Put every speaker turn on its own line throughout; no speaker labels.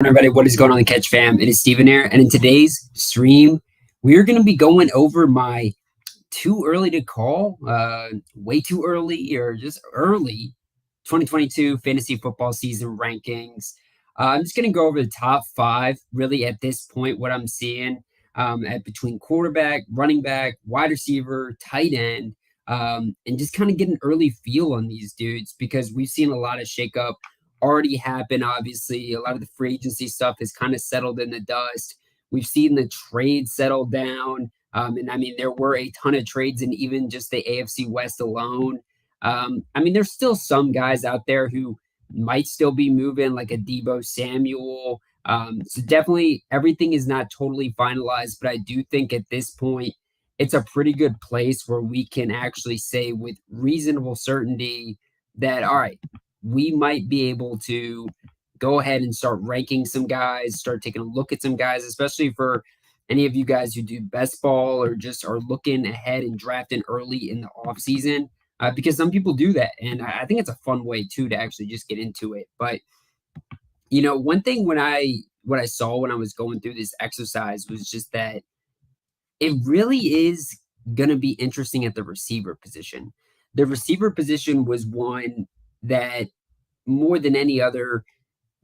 Everybody, what is going on, the Catch fam? It is Steven here, and in today's stream, we're going to be going over my too early to call, way too early, or just early 2022 fantasy football season rankings. I'm just going to go over the top five, really, at this point, what I'm seeing at between quarterback, running back, wide receiver, tight end, and just kind of get an early feel on these dudes because we've seen a lot of shakeup already happen. Obviously, a lot of the free agency stuff has kind of settled in the dust. We've seen the trade settle down. And I mean, there were a ton of trades in even just the AFC West alone. I mean, there's still some guys out there who might still be moving, like a Debo Samuel. So definitely everything is not totally finalized, but I do think at this point, it's a pretty good place where we can actually say with reasonable certainty that, all right, we might be able to go ahead and start ranking some guys, start taking a look at some guys, especially for any of you guys who do best ball or just are looking ahead and drafting early in the off season, because some people do that. And I think it's a fun way too to actually just get into it. But, one thing what I saw when I was going through this exercise was just that it really is going to be interesting at the receiver position. The receiver position was one that more than any other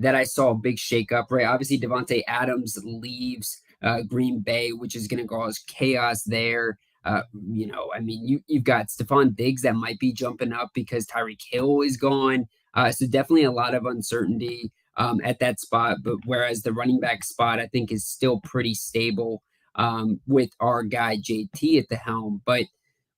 that I saw a big shakeup, right? Obviously, Devontae Adams leaves Green Bay, which is going to cause chaos there. I mean, you've got Stephon Diggs that might be jumping up because Tyreek Hill is gone. So definitely a lot of uncertainty at that spot. But whereas the running back spot, I think, is still pretty stable with our guy JT at the helm. But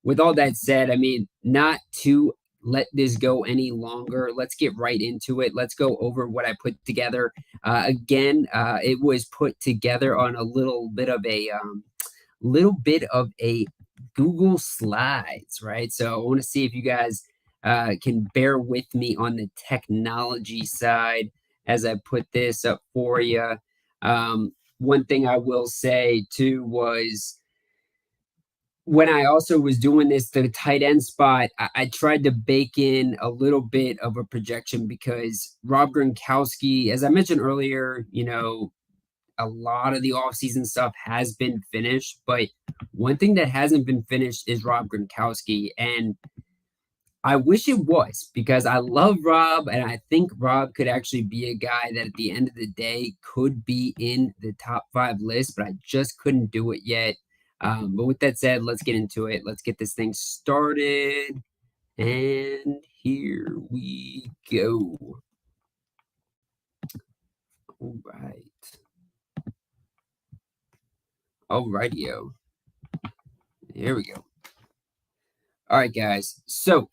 with all that said, I mean, not to let this go any longer. Let's get right into it. Let's go over what I put together. Again, it was put together on a little bit of a Google Slides, right? So I want to see if you guys can bear with me on the technology side as I put this up for you. One thing I will say too was when I also was doing this, the tight end spot, I tried to bake in a little bit of a projection because Rob Gronkowski, as I mentioned earlier, a lot of the offseason stuff has been finished. But one thing that hasn't been finished is Rob Gronkowski. And I wish it was because I love Rob and I think Rob could actually be a guy that at the end of the day could be in the top five list, but I just couldn't do it yet. But with that said, let's get into it. Let's get this thing started. And here we go. All right. All rightio. Here we go. All right, guys. So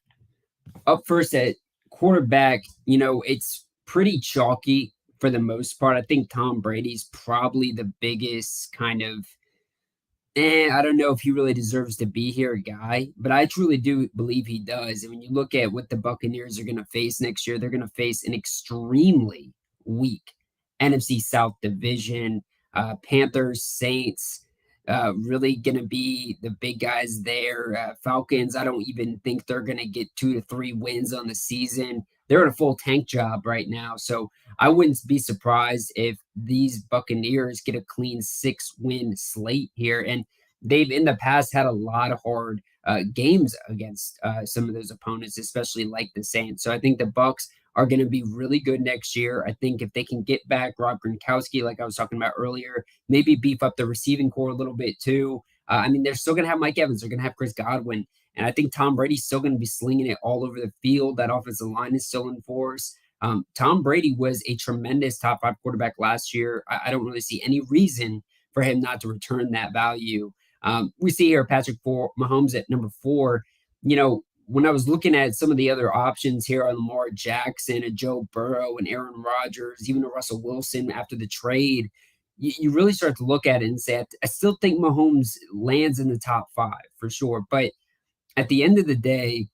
up first at quarterback, it's pretty chalky for the most part. I think Tom Brady's probably the biggest kind of, I don't know if he really deserves to be here guy, but I truly do believe he does. And when you look at what the Buccaneers are going to face next year, they're going to face an extremely weak NFC South division. Panthers, Saints, really going to be the big guys there. Falcons, I don't even think they're going to get 2 to 3 wins on the season. They're in a full tank job right now. So I wouldn't be surprised if these Buccaneers get a clean 6-win slate here. And they've in the past had a lot of hard games against some of those opponents, especially like the Saints. So I think the Bucs are going to be really good next year. I think if they can get back Rob Gronkowski, like I was talking about earlier, maybe beef up the receiving core a little bit too. I mean, they're still going to have Mike Evans. They're going to have Chris Godwin. And I think Tom Brady's still going to be slinging it all over the field. That offensive line is still in force. Tom Brady was a tremendous top 5 quarterback last year. I don't really see any reason for him not to return that value. We see here Patrick Mahomes at number 4. When I was looking at some of the other options here on Lamar Jackson, a Joe Burrow, and Aaron Rodgers, even a Russell Wilson after the trade, you really start to look at it and say, I still think Mahomes lands in the top 5 for sure. But at the end of the day,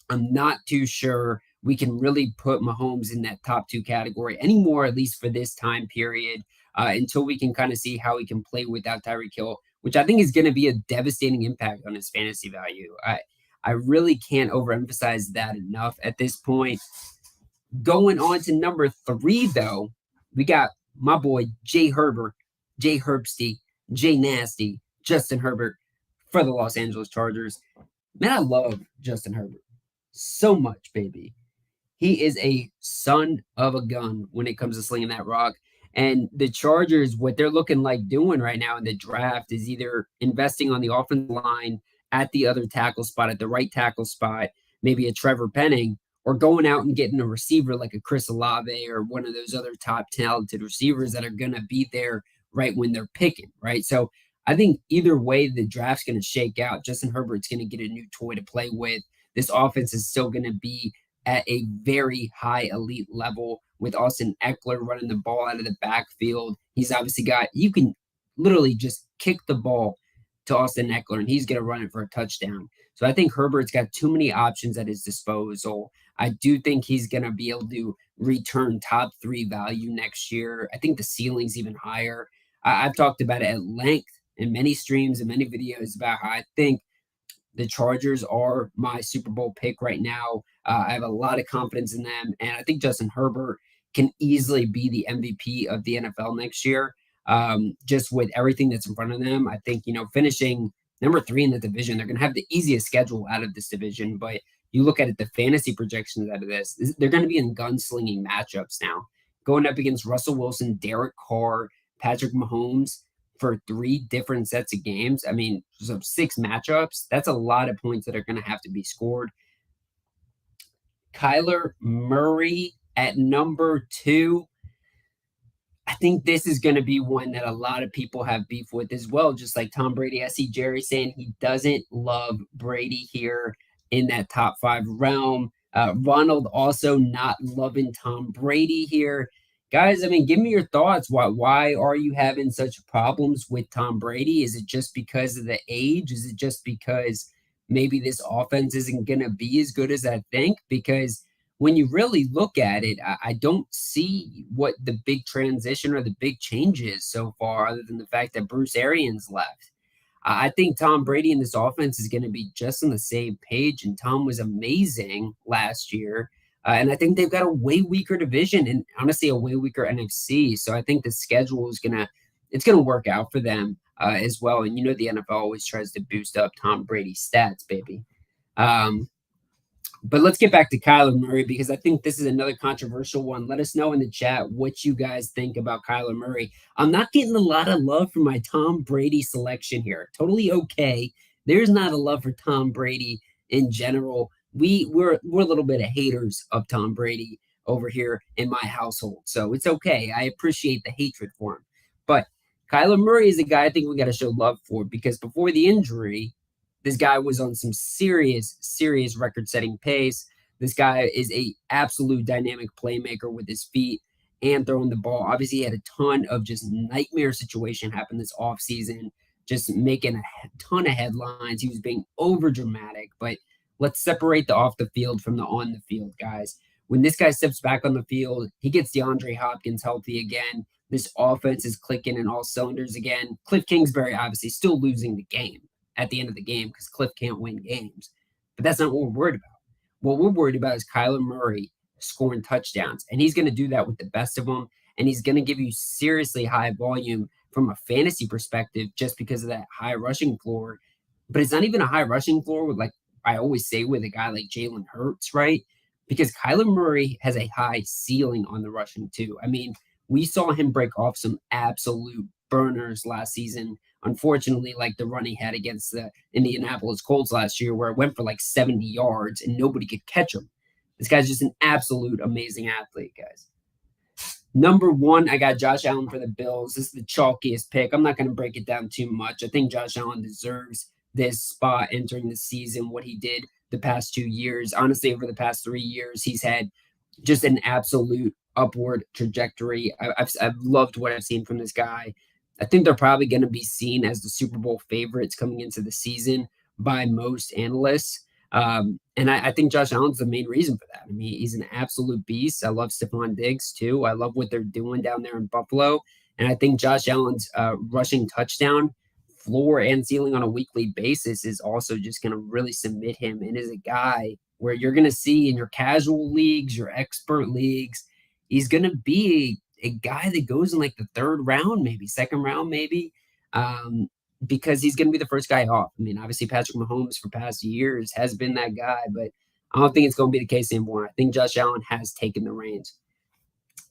I'm not too sure we can really put Mahomes in that top 2 category anymore, at least for this time period, until we can kind of see how he can play without Tyreek Hill, which I think is going to be a devastating impact on his fantasy value. I really can't overemphasize that enough at this point. Going on to number 3, though, we got my boy Jay Herbert, Jay Herbsty, Jay Nasty, Justin Herbert for the Los Angeles Chargers. Man, I love Justin Herbert so much, baby. He is a son of a gun when it comes to slinging that rock. And the Chargers, what they're looking like doing right now in the draft is either investing on the offensive line at the other tackle spot, at the right tackle spot, maybe a Trevor Penning, or going out and getting a receiver like a Chris Olave or one of those other top talented receivers that are going to be there right when they're picking, right? So I think either way the draft's going to shake out. Justin Herbert's going to get a new toy to play with. This offense is still going to be at a very high elite level with Austin Eckler running the ball out of the backfield. He's obviously got, you can literally just kick the ball to Austin Eckler and he's going to run it for a touchdown. So I think Herbert's got too many options at his disposal. I do think he's going to be able to return top 3 value next year. I think the ceiling's even higher. I've talked about it at length in many streams and many videos about how I think the Chargers are my Super Bowl pick right now. I have a lot of confidence in them, and I think Justin Herbert can easily be the MVP of the NFL next year. Just with everything that's in front of them, I think finishing number 3 in the division, they're going to have the easiest schedule out of this division. But you look at it, the fantasy projections out of this, they're going to be in gunslinging matchups now, going up against Russell Wilson, Derek Carr, Patrick Mahomes for 3 different sets of games. I mean, so 6 matchups, that's a lot of points that are going to have to be scored. Kyler Murray at number 2. I think this is going to be one that a lot of people have beef with as well, just like Tom Brady. I see Jerry saying he doesn't love Brady here in that top 5 realm. Ronald also not loving Tom Brady here. Guys, I mean, give me your thoughts. Why are you having such problems with Tom Brady? Is it just because of the age? Is it just because maybe this offense isn't going to be as good as I think? Because when you really look at it, I don't see what the big transition or the big change is so far, other than the fact that Bruce Arians left. I think Tom Brady and this offense is going to be just on the same page. And Tom was amazing last year. And I think they've got a way weaker division and honestly a way weaker NFC. So I think the schedule is it's gonna work out for them as well. And the NFL always tries to boost up Tom Brady's stats, baby. But let's get back to Kyler Murray because I think this is another controversial one. Let us know in the chat what you guys think about Kyler Murray. I'm not getting a lot of love for my Tom Brady selection here. Totally okay. There's not a love for Tom Brady in general. We're a little bit of haters of Tom Brady over here in my household. So it's okay. I appreciate the hatred for him. But Kyler Murray is a guy I think we got to show love for because before the injury, this guy was on some serious record-setting pace. This guy is a absolute dynamic playmaker with his feet and throwing the ball. Obviously, he had a ton of just nightmare situation happen this offseason, just making a ton of headlines. He was being over-dramatic, but let's separate the off the field from the on the field, guys. When this guy steps back on the field, he gets DeAndre Hopkins healthy again. This offense is clicking in all cylinders again. Cliff Kingsbury obviously still losing the game at the end of the game because Cliff can't win games. But that's not what we're worried about. What we're worried about is Kyler Murray scoring touchdowns. And he's going to do that with the best of them. And he's going to give you seriously high volume from a fantasy perspective just because of that high rushing floor. But it's not even a high rushing floor with, like I always say, with a guy like Jalen Hurts, right? Because Kyler Murray has a high ceiling on the rushing too. I mean, we saw him break off some absolute burners last season. Unfortunately, like the run he had against the Indianapolis Colts last year, where it went for like 70 yards and nobody could catch him. This guy's just an absolute amazing athlete, guys. Number 1, I got Josh Allen for the Bills. This is the chalkiest pick. I'm not going to break it down too much. I think Josh Allen deserves this spot entering the season, what he did the past 2 years. Honestly, over the past 3 years, he's had just an absolute upward trajectory. I've loved what I've seen from this guy. I think they're probably going to be seen as the Super Bowl favorites coming into the season by most analysts. And I think Josh Allen's the main reason for that. I mean, he's an absolute beast. I love Stephon Diggs too. I love what they're doing down there in Buffalo. And I think Josh Allen's rushing touchdown floor and ceiling on a weekly basis is also just going to really submit him and is a guy where you're going to see in your casual leagues, your expert leagues, he's going to be a guy that goes in like the third round, maybe second round, maybe, um, because he's going to be the first guy off. I mean, obviously Patrick Mahomes for past years has been that guy, but I don't think it's going to be the case anymore. I think Josh Allen has taken the reins.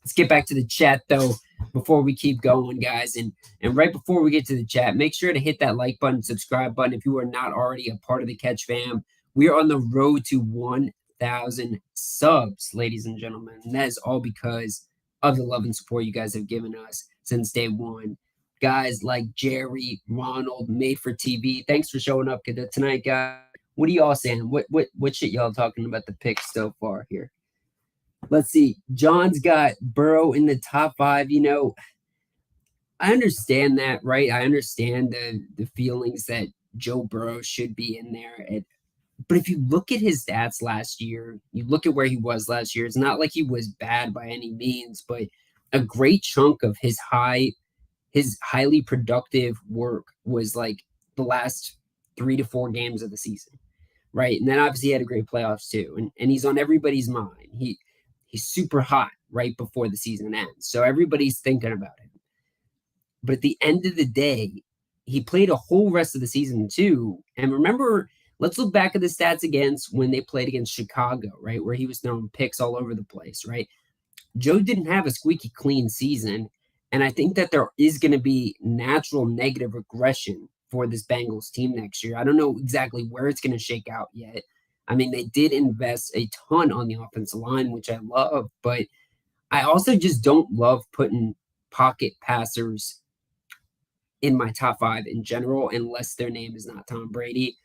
Let's get back to the chat though before we keep going, guys. And right before we get to the chat, make sure to hit that like button, subscribe button if you are not already a part of the Catch fam. We are on the road to 1,000 subs, ladies and gentlemen. And that is all because of the love and support you guys have given us since day one. Guys like Jerry, Ronald, Made for TV. Thanks for showing up tonight, guys. What are y'all saying? What shit y'all talking about the picks so far here? Let's see. John's got Burrow in the top 5. I understand that, right? I understand the feelings that Joe Burrow should be in there. But if you look at his stats last year, you look at where he was last year, it's not like he was bad by any means, but a great chunk of his highly productive work was like the last 3 to 4 games of the season. Right. And then obviously he had a great playoffs too. And he's on everybody's mind. He's super hot right before the season ends. So everybody's thinking about him. But at the end of the day, he played a whole rest of the season too. And remember, let's look back at the stats against when they played against Chicago, right? Where he was throwing picks all over the place, right? Joe didn't have a squeaky clean season. And I think that there is going to be natural negative regression for this Bengals team next year. I don't know exactly where it's going to shake out yet. I mean, they did invest a ton on the offensive line, which I love, but I also just don't love putting pocket passers in my top 5 in general, unless their name is not Tom Brady.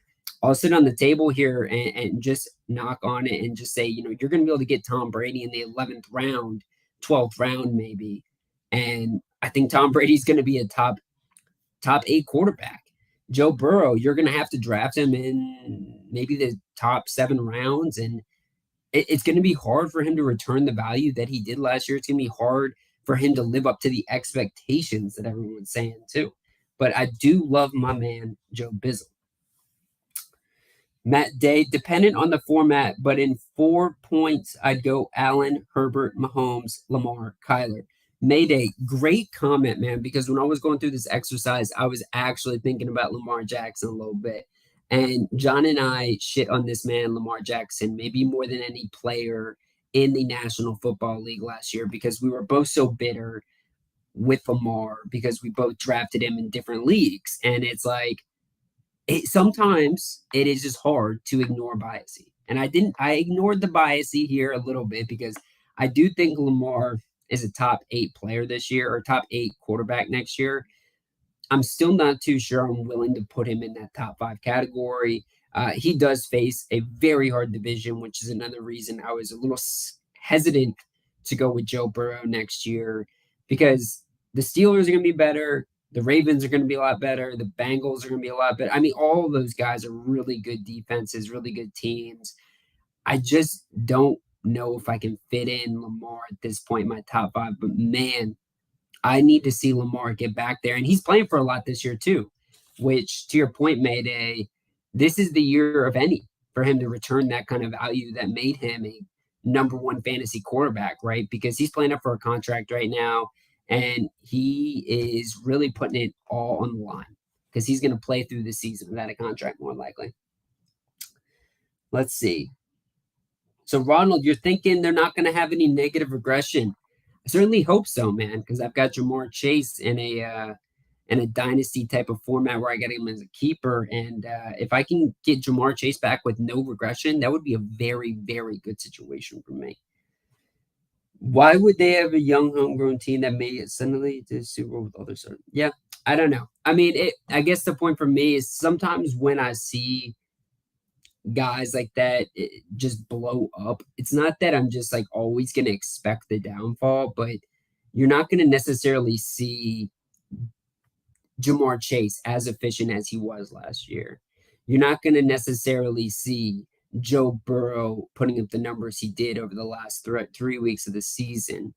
I'll sit on the table here and just knock on it and just say, you're going to be able to get Tom Brady in the 11th round, 12th round, maybe. And I think Tom Brady's going to be a top 8 quarterback. Joe Burrow, you're going to have to draft him in maybe the top 7 rounds. And it's going to be hard for him to return the value that he did last year. It's going to be hard for him to live up to the expectations that everyone's saying too. But I do love my man, Joe Bizzle. Matt Day, dependent on the format, but in 4 points, I'd go Allen, Herbert, Mahomes, Lamar, Kyler. Mayday, great comment, man, because when I was going through this exercise, I was actually thinking about Lamar Jackson a little bit. And John and I shit on this man, Lamar Jackson, maybe more than any player in the National Football League last year because we were both so bitter with Lamar because we both drafted him in different leagues. And it's like, sometimes it is just hard to ignore biasy. And I ignored the biasy here a little bit because I do think Lamar is a top 8 player this year or top 8 quarterback next year. I'm still not too sure I'm willing to put him in that top 5 category. He does face a very hard division, which is another reason I was a little hesitant to go with Joe Burrow next year because the Steelers are going to be better. The Ravens are going to be a lot better. The Bengals are going to be a lot better. I mean, all of those guys are really good defenses, really good teams. I just don't know if I can fit in Lamar at this point in my top 5. But man, I need to see Lamar get back there. And he's playing for a lot this year too, which to your point, Mayday, this is the year of any for him to return that kind of value that made him a #1 fantasy quarterback, right? Because he's playing up for a contract right now. And he is really putting it all on the line because he's going to play through the season without a contract, more likely. Let's see. So, Ronald, you're thinking they're not going to have any negative regression. I certainly hope so, man, because I've got Jamar Chase in a dynasty type of format where I get him as a keeper. And if I can get Jamar Chase back with no regression, that would be a very, very good situation for me. Why would they have a young homegrown team that made it suddenly to the Super Bowl with others? Yeah, I don't know. I mean, I guess the point for me is sometimes when I see guys like that just blow up, it's not that I'm just like always going to expect the downfall, but you're not going to necessarily see Jamar Chase as efficient as he was last year. You're not going to necessarily see Joe Burrow putting up the numbers he did over the last 3 weeks of the season.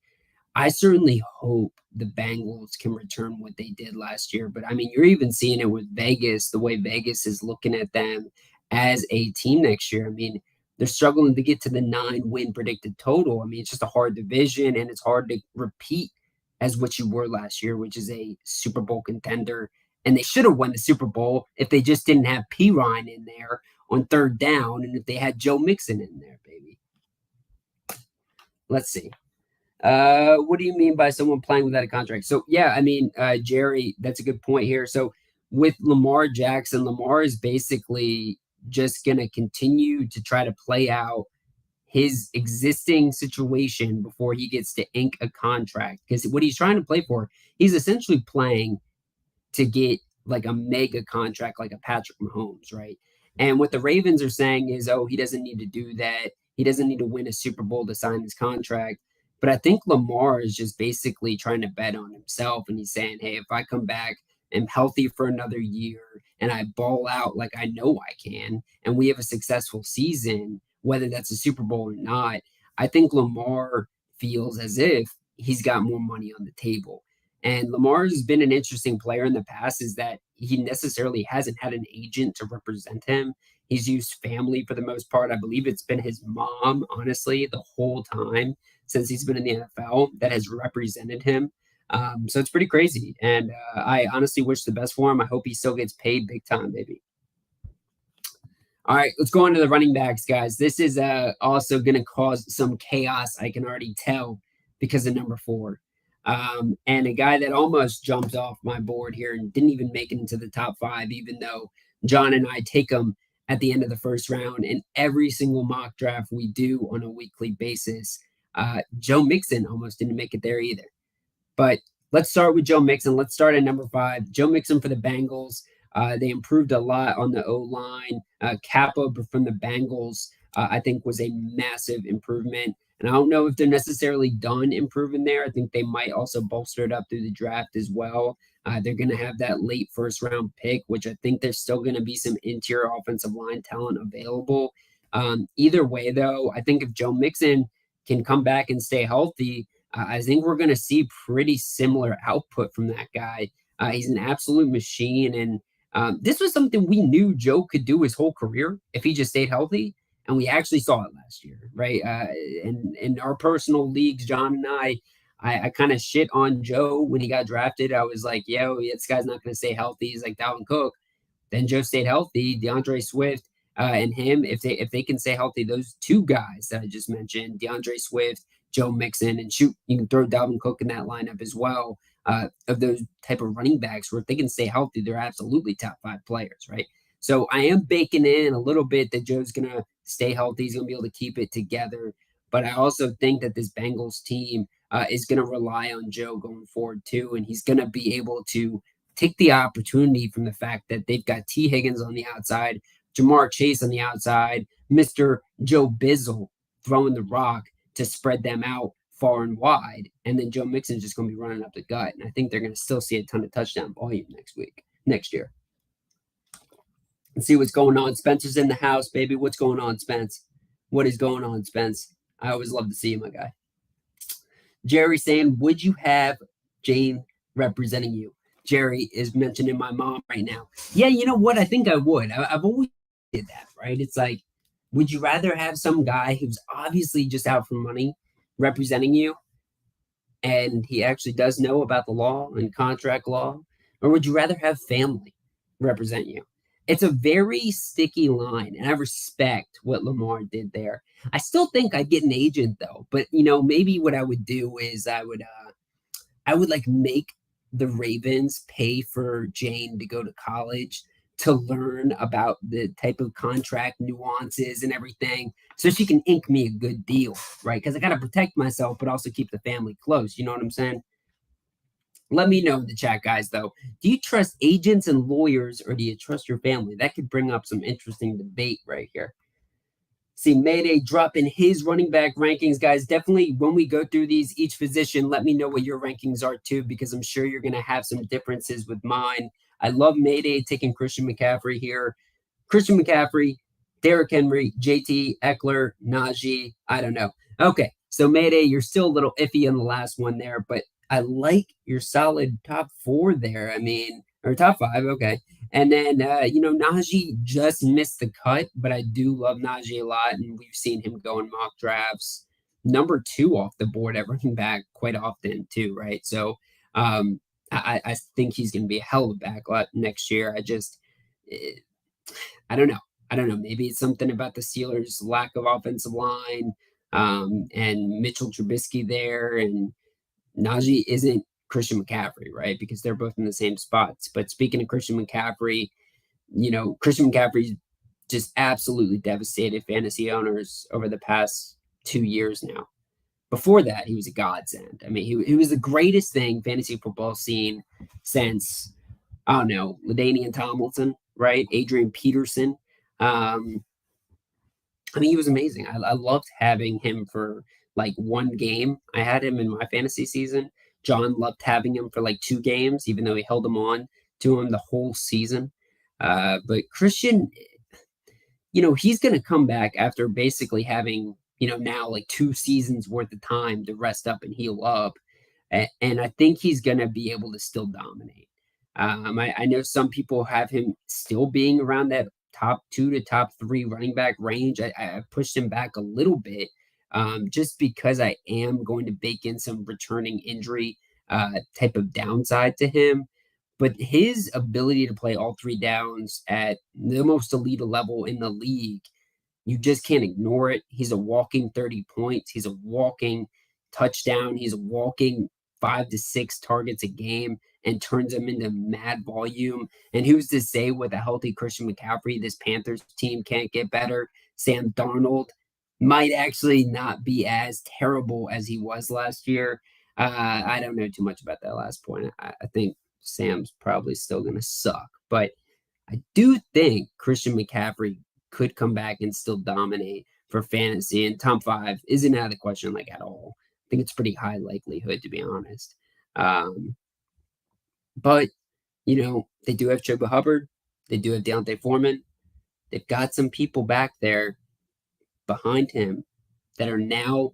I certainly hope the Bengals can return what they did last year. But I mean, you're even seeing it with Vegas, the way Vegas is looking at them as a team next year. I mean, they're struggling to get to the 9-win predicted total. I mean, it's just a hard division and it's hard to repeat as what you were last year, which is a Super Bowl contender. And they should have won the Super Bowl if they just didn't have P. Ryan in there on third down and if they had Joe Mixon in there, baby. Let's see. What do you mean by someone playing without a contract? So yeah, I mean, Jerry, that's a good point here. So with Lamar Jackson, Lamar is basically just gonna continue to try to play out his existing situation before he gets to ink a contract. Because what he's trying to play for, he's essentially playing to get like a mega contract like a Patrick Mahomes, right? And what the Ravens are saying is, oh, he doesn't need to do that. He doesn't need to win a Super Bowl to sign his contract. But I think Lamar is just basically trying to bet on himself. And he's saying, hey, if I come back and healthy for another year and I ball out like I know I can, and we have a successful season, whether that's a Super Bowl or not, I think Lamar feels as if he's got more money on the table. And Lamar's been an interesting player in the past, is that he necessarily hasn't had an agent to represent him. He's used family for the most part. I believe it's been his mom, honestly, the whole time since he's been in the NFL that has represented him. So it's pretty crazy. And I honestly wish the best for him. I hope he still gets paid big time, baby. All right, let's go on to the running backs, guys. This is also going to cause some chaos, I can already tell, because of number 4. And a guy that almost jumped off my board here and didn't even make it into the top 5, even though John and I take him at the end of the first round in every single mock draft we do on a weekly basis. Joe Mixon almost didn't make it there either. But let's start with Joe Mixon. Let's start at number 5. Joe Mixon for the Bengals. They improved a lot on the O line. Kappa from the Bengals, I think, was a massive improvement. And I don't know if they're necessarily done improving there. I think they might also bolster it up through the draft as well. They're going to have that late first round pick, which I think there's still going to be some interior offensive line talent available. Either way, though, I think if Joe Mixon can come back and stay healthy, I think we're going to see pretty similar output from that guy. He's an absolute machine. And this was something we knew Joe could do his whole career if he just stayed healthy. And we actually saw it last year, right? In our personal leagues, John and I kind of shit on Joe when he got drafted. I was like, yo, this guy's not going to stay healthy. He's like Dalvin Cook. Then Joe stayed healthy. DeAndre Swift and him, if they can stay healthy, those two guys that I just mentioned, DeAndre Swift, Joe Mixon, and shoot, you can throw Dalvin Cook in that lineup as well. Of those type of running backs, where if they can stay healthy, they're absolutely top 5 players, right? So I am baking in a little bit that Joe's gonna stay healthy. He's gonna be able to keep it together. But I also think that this Bengals team is gonna rely on Joe going forward too, and he's gonna be able to take the opportunity from the fact that they've got T. Higgins on the outside, Jamar Chase on the outside, Mr. Joe Bizzle throwing the rock to spread them out far and wide. And then Joe Mixon's just going to be running up the gut. And I think they're going to still see a ton of touchdown volume next year. Let's see what's going on. Spencer's in the house, baby. What's going on, Spence? What is going on, Spence? I always love to see you, my guy. Jerry saying, would you have Jane representing you? Jerry is mentioning my mom right now. Yeah, you know what? I think I would. I've always did that, right? It's like, would you rather have some guy who's obviously just out for money representing you, and he actually does know about the law and contract law, or would you rather have family represent you? It's a very sticky line, and I respect what Lamar did there. I still think I'd get an agent though, but maybe what I would do is I would like make the Ravens pay for Jane to go to college to learn about the type of contract nuances and everything so she can ink me a good deal, right? Because I got to protect myself, but also keep the family close. You know what I'm saying? Let me know in the chat, guys, though. Do you trust agents and lawyers or do you trust your family? That could bring up some interesting debate right here. See Mayday dropping his running back rankings, guys. Definitely when we go through these, each position, let me know what your rankings are too, because I'm sure you're going to have some differences with mine. I love Mayday taking Christian McCaffrey here. Christian McCaffrey, Derrick Henry, JT, Eckler, Najee. I don't know. Okay, so Mayday, you're still a little iffy on the last one there, but I like your solid top 4 there. I mean, or top 5. Okay. And then, Najee just missed the cut, but I do love Najee a lot, and we've seen him go in mock drafts. number two off the board at running back quite often too, right? So I think he's going to be a hell of a back next year. Eh, I don't know. I don't know. Maybe it's something about the Steelers' lack of offensive line, and Mitchell Trubisky there, and Najee isn't Christian McCaffrey, right? Because they're both in the same spots. But speaking of Christian McCaffrey, Christian McCaffrey's just absolutely devastated fantasy owners over the past 2 years now. Before that, he was a godsend. I mean, he was the greatest thing fantasy football seen since, I don't know, LaDainian Tomlinson, right? Adrian Peterson. Um, I mean, he was amazing. I loved having him for like one game. I had him in my fantasy season. John loved having him for like 2 games, even though he held him on to him the whole season. But Christian, he's going to come back after basically having, now like 2 seasons worth of time to rest up and heal up. And I think he's going to be able to still dominate. I know some people have him still being around that top 2 to top 3 running back range. I pushed him back a little bit, just because I am going to bake in some returning injury type of downside to him. But his ability to play all 3 downs at the most elite level in the league, you just can't ignore it. He's a walking 30 points. He's a walking touchdown. He's a walking 5 to 6 targets a game and turns them into mad volume. And who's to say with a healthy Christian McCaffrey, this Panthers team can't get better? Sam Darnold might actually not be as terrible as he was last year. I don't know too much about that last point. I think Sam's probably still going to suck. But I do think Christian McCaffrey could come back and still dominate for fantasy. And top 5 isn't out of the question, like, at all. I think it's pretty high likelihood, to be honest. But, they do have Chuba Hubbard. They do have Deontay Foreman. They've got some people back there behind him that are now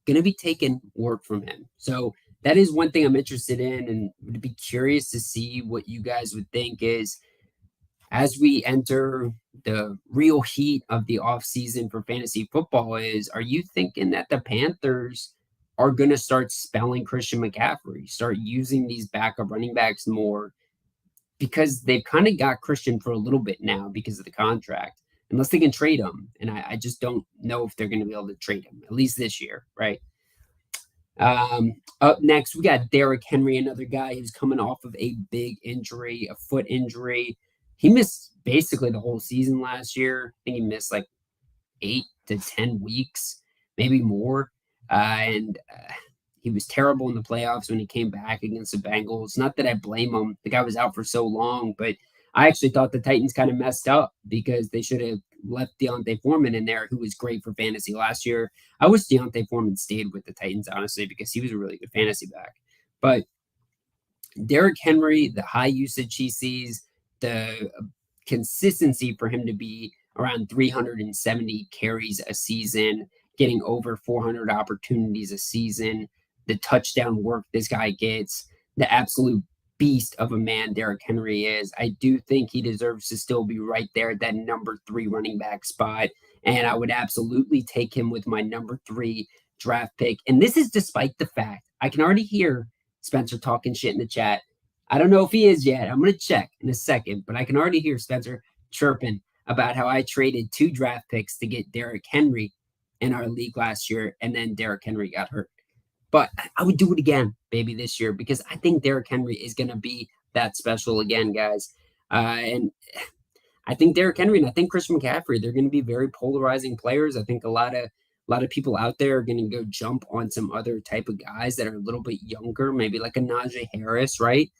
going to be taking work from him. So that is one thing I'm interested in, and would be curious to see what you guys would think is, as we enter the real heat of the offseason for fantasy football, are you thinking that the Panthers are going to start spelling Christian McCaffrey, start using these backup running backs more? Because they've kind of got Christian for a little bit now because of the contract, unless they can trade him. And I just don't know if they're going to be able to trade him, at least this year, right? Up next, we got Derrick Henry, another guy who's coming off of a big injury, a foot injury. He missed basically the whole season last year. I think he missed like 8 to 10 weeks, maybe more. And he was terrible in the playoffs when he came back against the Bengals. Not that I blame him. The guy was out for so long, but I actually thought the Titans kind of messed up because they should have left Deontay Foreman in there, who was great for fantasy last year. I wish Deontay Foreman stayed with the Titans, honestly, because he was a really good fantasy back. But Derrick Henry, the high usage he sees, the consistency for him to be around 370 carries a season, getting over 400 opportunities a season, the touchdown work this guy gets, the absolute beast of a man Derrick Henry is. I do think he deserves to still be right there at that number 3 running back spot. And I would absolutely take him with my number 3 draft pick. And this is despite the fact I can already hear Spencer talking shit in the chat. I don't know if he is yet. I'm going to check in a second, but I can already hear Spencer chirping about how I traded 2 draft picks to get Derrick Henry in our league last year, and then Derrick Henry got hurt. But I would do it again, baby, this year, because I think Derrick Henry is going to be that special again, guys. And I think Derrick Henry and I think Christian McCaffrey, they're going to be very polarizing players. I think a lot of people out there are going to go jump on some other type of guys that are a little bit younger, maybe like a Najee Harris, right?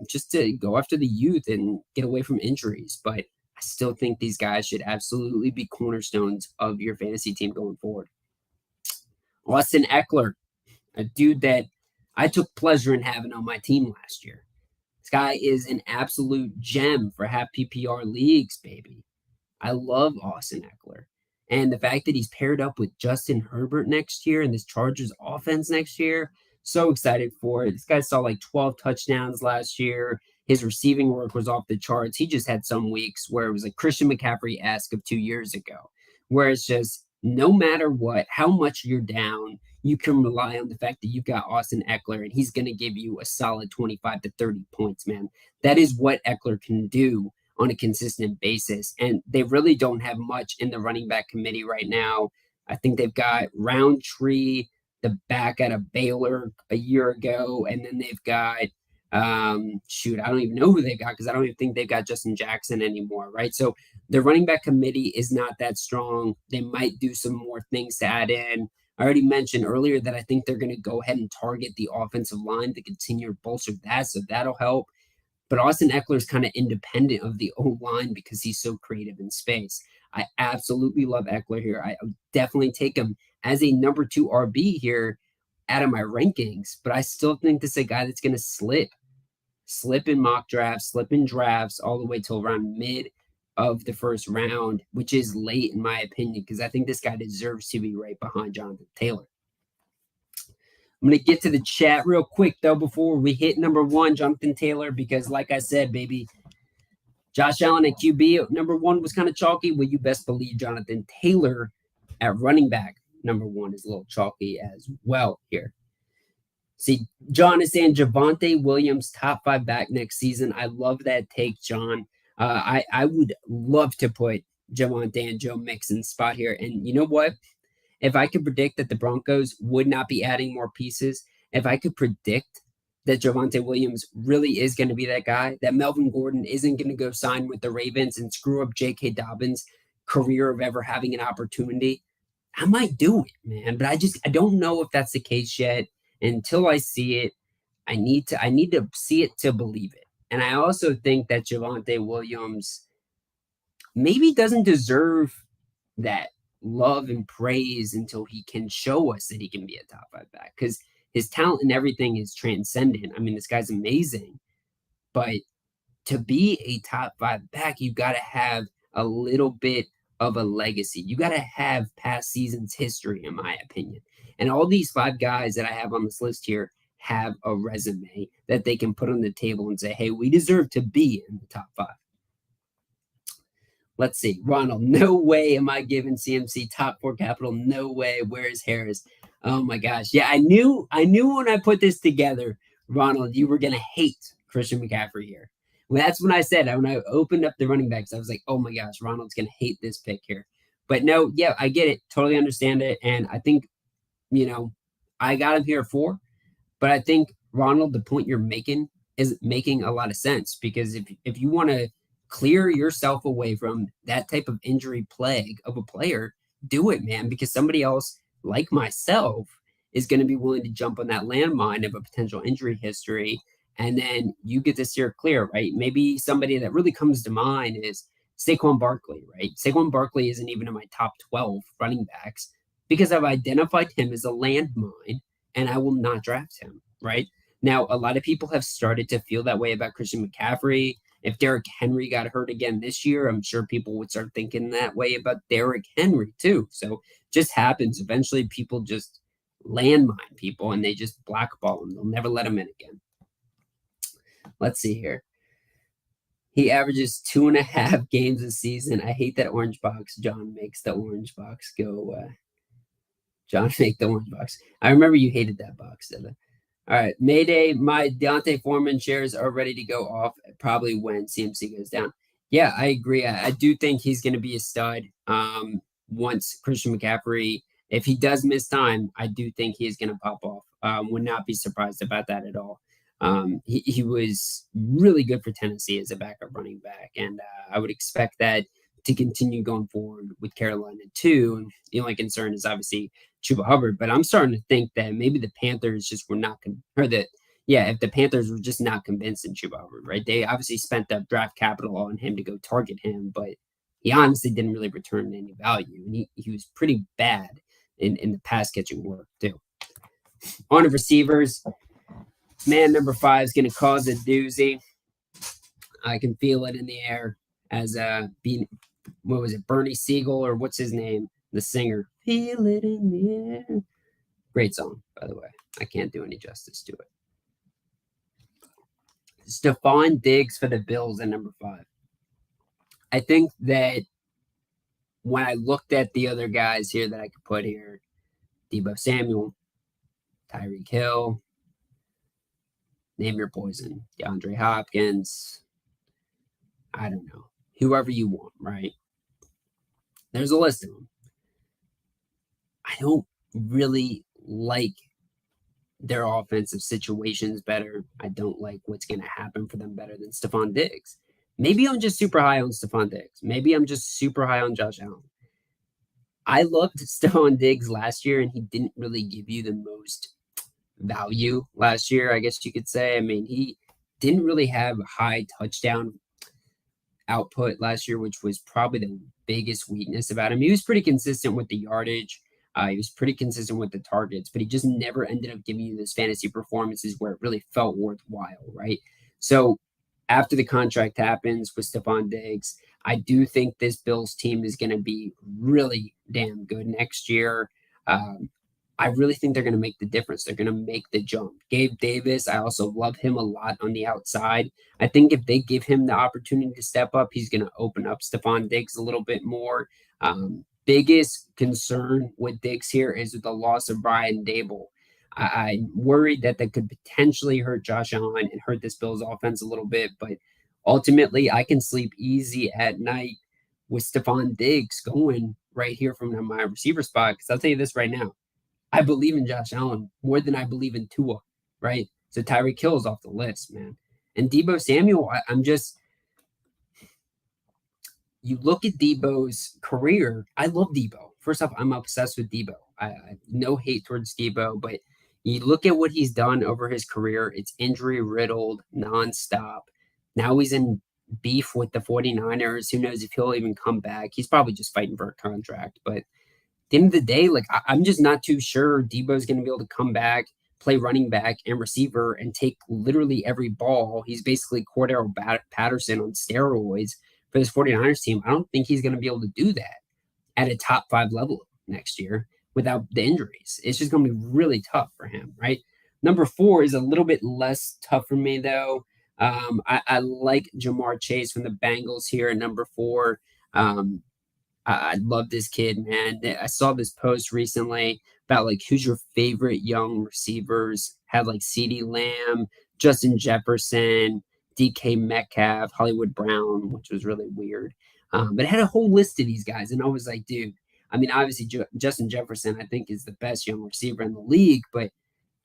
Just to go after the youth and get away from injuries. But I still think these guys should absolutely be cornerstones of your fantasy team going forward. Austin Eckler, a dude that I took pleasure in having on my team last year. This guy is an absolute gem for half PPR leagues, baby. I love Austin Eckler. And the fact that he's paired up with Justin Herbert next year and this Chargers offense next year, so excited for it. This guy saw like 12 touchdowns last year. His receiving work was off the charts. He just had some weeks where it was like Christian McCaffrey-esque of 2 years ago, where it's just no matter what, how much you're down, you can rely on the fact that you've got Austin Eckler and he's going to give you a solid 25 to 30 points, man. That is what Eckler can do on a consistent basis. And they really don't have much in the running back committee right now. I think they've got Roundtree, the back out of Baylor a year ago, and then they've got shoot, I don't even know who they got because I don't even think they've got Justin Jackson anymore, right? So the running back committee is not that strong. They might do some more things to add in. I already mentioned earlier that I think they're going to go ahead and target the offensive line to continue to bolster that, so that'll help. But Austin Eckler is kind of independent of the O line because he's so creative in space. I absolutely love Eckler here. I would definitely take him as a number 2 RB here out of my rankings, but I still think this is a guy that's going to slip in mock drafts, slip in drafts all the way till around mid of the first round, which is late in my opinion, because I think this guy deserves to be right behind Jonathan Taylor. I'm going to get to the chat real quick, though, before we hit number 1, Jonathan Taylor, because like I said, baby, Josh Allen at QB at number 1 was kind of chalky. Well, you best believe Jonathan Taylor at running back number 1 is a little chalky as well here. See, John is saying Javonte Williams top 5 back next season. I love that take, John. I would love to put Javonte and Joe Mixon's spot here. And you know what? If I could predict that the Broncos would not be adding more pieces, if I could predict that Javonte Williams really is going to be that guy, that Melvin Gordon isn't going to go sign with the Ravens and screw up J.K. Dobbins' career of ever having an opportunity, I might do it, man. But I don't know if that's the case yet. Until I see it, I need to see it to believe it. And I also think that Javonte Williams maybe doesn't deserve that love and praise until he can show us that he can be a top 5 back, because his talent and everything is transcendent. I mean, this guy's amazing, but to be a top 5 back, you got to have a little bit of a legacy. You got to have past seasons history, in my opinion. And all these 5 guys that I have on this list here have a resume that they can put on the table and say, hey, we deserve to be in the top 5. Let's see. Ronald, no way am I giving CMC top 4 capital. No way. Where's Harris? Oh my gosh. Yeah, I knew when I put this together, Ronald, you were gonna hate Christian McCaffrey here. Well, that's when I said, when I opened up the running backs, I was like, oh my gosh, Ronald's gonna hate this pick here. But no, yeah, I get it. Totally understand it. And I think, I got him here at 4. But I think, Ronald, the point you're making is making a lot of sense, because if you want to clear yourself away from that type of injury plague of a player, do it, man, because somebody else like myself is going to be willing to jump on that landmine of a potential injury history. And then you get to steer clear, right? Maybe somebody that really comes to mind is Saquon Barkley, right? Saquon Barkley isn't even in my top 12 running backs because I've identified him as a landmine and I will not draft him, right? Now, a lot of people have started to feel that way about Christian McCaffrey. If Derrick Henry got hurt again this year, I'm sure people would start thinking that way about Derrick Henry too. So just happens. Eventually people just landmine people and they just blackball them. They'll never let them in again. Let's see here. He averages 2.5 games a season. I hate that orange box. John makes the orange box go. John, make the orange box. I remember you hated that box, didn't I? All right, Mayday. My Deontay Foreman shares are ready to go off probably when CMC goes down. Yeah, I agree. I do think he's going to be a stud once Christian McCaffrey, if he does miss time, I do think he is going to pop off. Would not be surprised about that at all. He was really good for Tennessee as a backup running back, and I would expect that to continue going forward with Carolina too. And the only concern is obviously Chuba Hubbard, but I'm starting to think that maybe the Panthers just were not if the Panthers were just not convinced in Chuba Hubbard, right? They obviously spent that draft capital on him to go target him, but he honestly didn't really return any value, and he was pretty bad in the pass catching work too. On to receivers, man, number 5 is going to cause a doozy. I can feel it in the air as being, what was it, Bernie Siegel, or what's his name, the singer. Feel it in the air. Great song, by the way. I can't do any justice to it. Stephon Diggs for the Bills at number 5. I think that when I looked at the other guys here that I could put here, Debo Samuel, Tyreek Hill, name your poison, DeAndre Hopkins, I don't know, whoever you want, right? There's a list of them. I don't really like their offensive situations better. I don't like what's going to happen for them better than Stephon Diggs. Maybe I'm just super high on Stephon Diggs. Maybe I'm just super high on Josh Allen. I loved Stephon Diggs last year, and he didn't really give you the most value last year, I guess you could say. I mean, he didn't really have high touchdown output last year, which was probably the biggest weakness about him. He was pretty consistent with the yardage. He was pretty consistent with the targets, but he just never ended up giving you those fantasy performances where it really felt worthwhile, right? So after the contract happens with Stephon Diggs, I do think this Bills team is going to be really damn good next year. Um, I really think they're going to make the difference. They're going to make the jump. Gabe Davis, I also love him a lot on the outside. I think if they give him the opportunity to step up, he's going to open up Stephon Diggs a little bit more. Biggest concern with Diggs here is with the loss of Brian Dable. I'm worried that could potentially hurt Josh Allen and hurt this Bills offense a little bit, but ultimately, I can sleep easy at night with Stephon Diggs going right here from my receiver spot. Because I'll tell you this right now, I believe in Josh Allen more than I believe in Tua, right? So Tyreek Hill is off the list, man. And Debo Samuel, I'm just, you look at Debo's career. I love Debo. First off, I'm obsessed with Debo. I no hate towards Debo, but you look at what he's done over his career. It's injury riddled, nonstop. Now he's in beef with the 49ers. Who knows if he'll even come back? He's probably just fighting for a contract. But at the end of the day, like I'm just not too sure Debo's going to be able to come back, play running back and receiver, and take literally every ball. He's basically Cordero Patterson on steroids for this 49ers team. I don't think he's going to be able to do that at a top 5 level next year without the injuries. It's just going to be really tough for him, right? Number 4 is a little bit less tough for me, though. I like Jamar Chase from the Bengals here at number 4. I love this kid, man. I saw this post recently about like who's your favorite young receivers. Had like CeeDee Lamb, Justin Jefferson, DK Metcalf, Hollywood Brown, which was really weird. But it had a whole list of these guys, and I was like, dude. I mean, obviously Justin Jefferson, I think, is the best young receiver in the league, but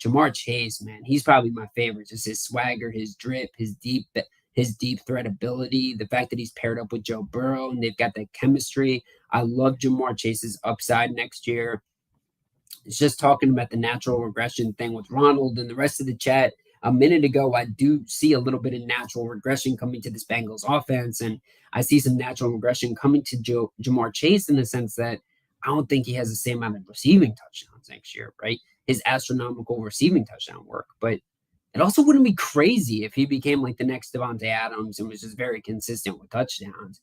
Jamar Chase, man, he's probably my favorite. Just his swagger, his drip, his deep threat ability, the fact that he's paired up with Joe Burrow and they've got that chemistry. I love Jamar Chase's upside next year. It's just talking about the natural regression thing with Ronald and the rest of the chat. A minute ago, I do see a little bit of natural regression coming to this Bengals offense, and I see some natural regression coming to Jamar Chase in the sense that I don't think he has the same amount of receiving touchdowns next year, right? His astronomical receiving touchdown work, but it also wouldn't be crazy if he became like the next Devontae Adams and was just very consistent with touchdowns.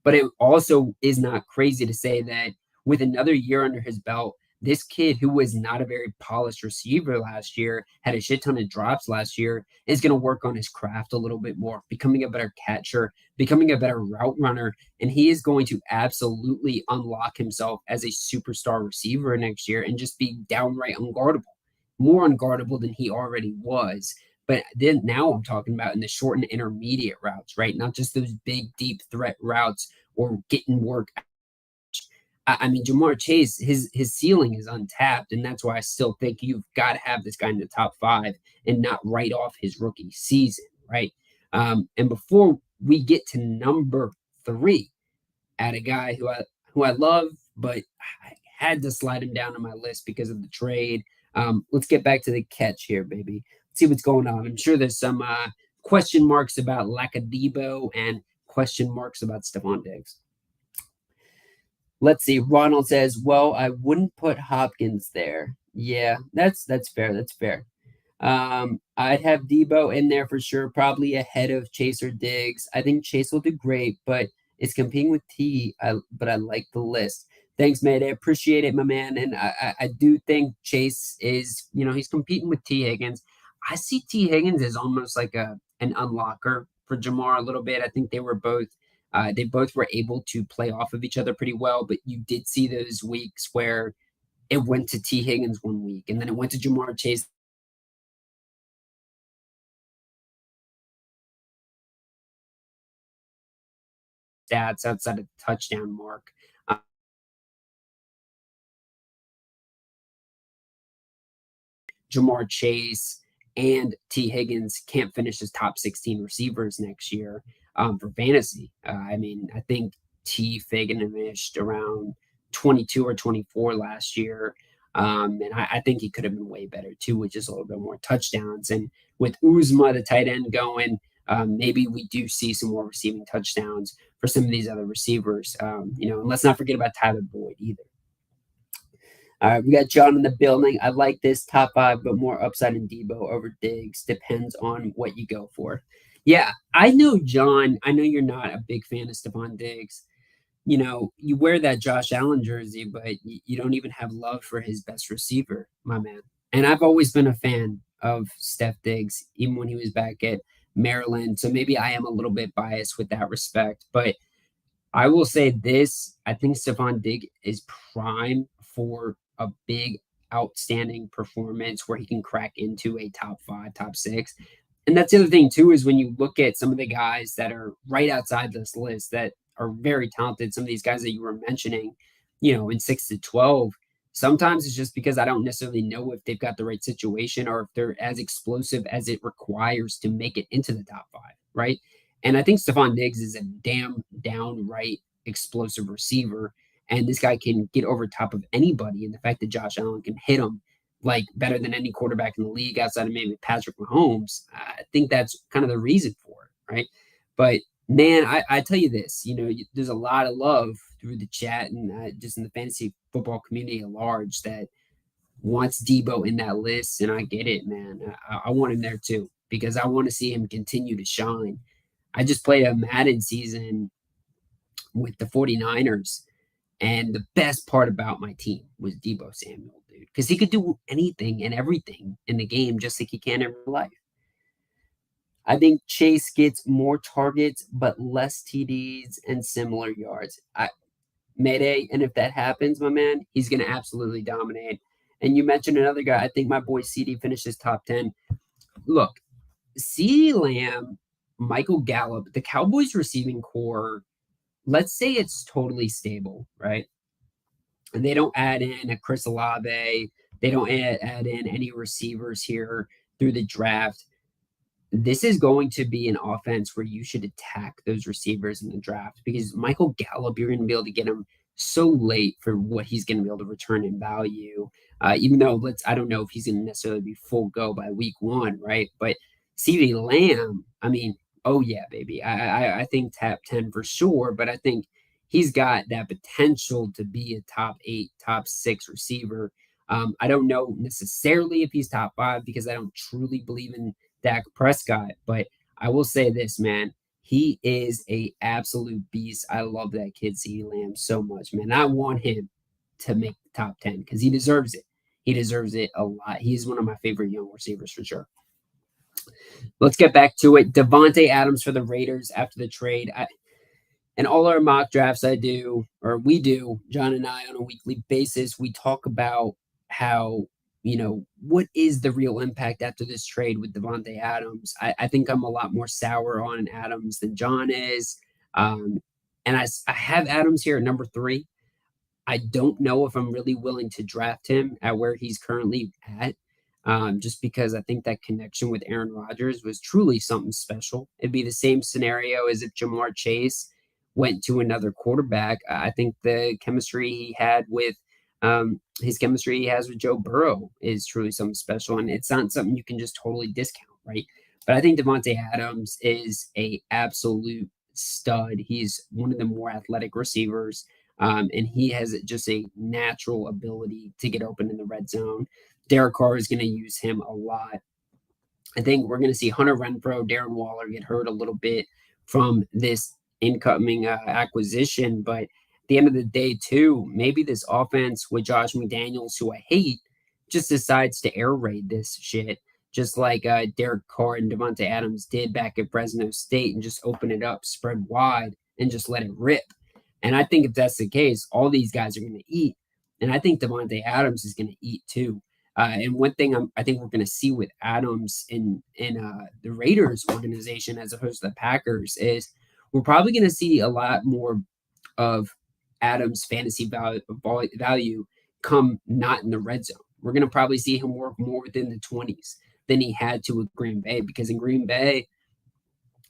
But it also is not crazy to say that with another year under his belt, this kid who was not a very polished receiver last year, had a shit ton of drops last year, is going to work on his craft a little bit more, becoming a better catcher, becoming a better route runner, and he is going to absolutely unlock himself as a superstar receiver next year and just be downright unguardable, more unguardable than he already was. But then now I'm talking about in the short and intermediate routes, right? Not just those big, deep threat routes or getting work. I mean, Jamar Chase, his ceiling is untapped, and that's why I still think you've got to have this guy in the top 5 and not write off his rookie season, right? And before we get to number 3, at a guy who I love, but I had to slide him down on my list because of the trade. Let's get back to the catch here, baby. Let's see what's going on. I'm sure there's some question marks about Lacadebo and question marks about Stephon Diggs. Let's see. Ronald says, "Well, I wouldn't put Hopkins there." Yeah, that's fair. That's fair. I'd have Debo in there for sure, probably ahead of Chase or Diggs. I think Chase will do great, but it's competing with T. But I like the list. Thanks, mate. I appreciate it, my man. And I do think Chase is, he's competing with T. Higgins. I see T. Higgins as almost like an unlocker for Jamar a little bit. I think they were both They both were able to play off of each other pretty well, but you did see those weeks where it went to T. Higgins one week, and then it went to Jamar Chase stats outside of the touchdown mark. Jamar Chase and T. Higgins can't finish as top 16 receivers next year for fantasy. I mean, I think T. finished around 22 or 24 last year. And I think he could have been way better too, with just a little bit more touchdowns. And with Uzma, the tight end, going, maybe we do see some more receiving touchdowns for some of these other receivers. And let's not forget about Tyler Boyd either. All right, we got John in the building. I like this top five, but more upside in Debo over Diggs. Depends on what you go for. Yeah, I know, John. I know you're not a big fan of Stephon Diggs. You wear that Josh Allen jersey, but you don't even have love for his best receiver, my man. And I've always been a fan of Steph Diggs, even when he was back at Maryland. So maybe I am a little bit biased with that respect. But I will say this: I think Stephon Diggs is prime for a big, outstanding performance where he can crack into a top five, top six. And that's the other thing too, is when you look at some of the guys that are right outside this list that are very talented, some of these guys that you were mentioning, in 6 to 12, sometimes it's just because I don't necessarily know if they've got the right situation or if they're as explosive as it requires to make it into the top five, right? And I think Stephon Diggs is a damn downright explosive receiver. And this guy can get over top of anybody. And the fact that Josh Allen can hit him like better than any quarterback in the league outside of maybe Patrick Mahomes, I think that's kind of the reason for it, right? But man, I tell you this, there's a lot of love through the chat and just in the fantasy football community at large that wants Debo in that list. And I get it, man. I want him there too, because I want to see him continue to shine. I just played a Madden season with the 49ers. And the best part about my team was Debo Samuel, dude, because he could do anything and everything in the game just like he can in real life. I think Chase gets more targets, but less TDs and similar yards. Mayday, and if that happens, my man, he's going to absolutely dominate. And you mentioned another guy. I think my boy CD finishes top 10. Look, CD Lamb, Michael Gallup, the Cowboys receiving core, let's say it's totally stable, right? And they don't add in a Chris Olave. They don't add in any receivers here through the draft. This is going to be an offense where you should attack those receivers in the draft, because Michael Gallup, you're going to be able to get him so late for what he's going to be able to return in value. Even though I don't know if he's going to necessarily be full go by week one, right? But CeeDee Lamb, I mean, oh yeah, baby. I think top 10 for sure, but I think he's got that potential to be a top 8, top 6 receiver. I don't know necessarily if he's top 5, because I don't truly believe in Dak Prescott, but I will say this, man. He is a absolute beast. I love that kid, CeeDee Lamb, so much, man. I want him to make the top 10 because he deserves it. He deserves it a lot. He's one of my favorite young receivers for sure. Let's get back to it. Devontae Adams for the Raiders after the trade. And all our mock drafts I do, or we do, John and I, on a weekly basis, we talk about how, what is the real impact after this trade with Devontae Adams. I think I'm a lot more sour on Adams than John is. And I have Adams here at number 3. I don't know if I'm really willing to draft him at where he's currently at, just because I think that connection with Aaron Rodgers was truly something special. It'd be the same scenario as if Jamar Chase went to another quarterback. I think the chemistry he had with his chemistry he has with Joe Burrow is truly something special, and it's not something you can just totally discount, right? But I think Devontae Adams is a absolute stud. He's one of the more athletic receivers. And he has just a natural ability to get open in the red zone. Derek Carr is going to use him a lot. I think we're going to see Hunter Renfrow, Darren Waller get hurt a little bit from this incoming acquisition. But at the end of the day, too, maybe this offense with Josh McDaniels, who I hate, just decides to air raid this shit, just like Derek Carr and Devontae Adams did back at Fresno State, and just open it up, spread wide, and just let it rip. And I think if that's the case, all these guys are going to eat. And I think Devontae Adams is going to eat too. And one thing I think we're going to see with Adams in the Raiders organization as opposed to the Packers is we're probably going to see a lot more of Adams' fantasy value come not in the red zone. We're going to probably see him work more within the 20s than he had to with Green Bay because in Green Bay,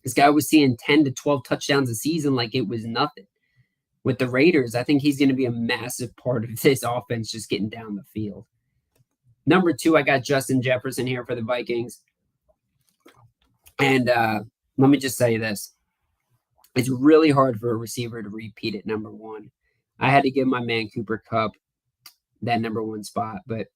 this guy was seeing 10 to 12 touchdowns a season like it was nothing. With the Raiders, I think he's going to be a massive part of this offense just getting down the field. Number 2, I got Justin Jefferson here for the Vikings. And let me just say this. It's really hard for a receiver to repeat at number 1. I had to give my man Cooper Kupp that number 1 spot, but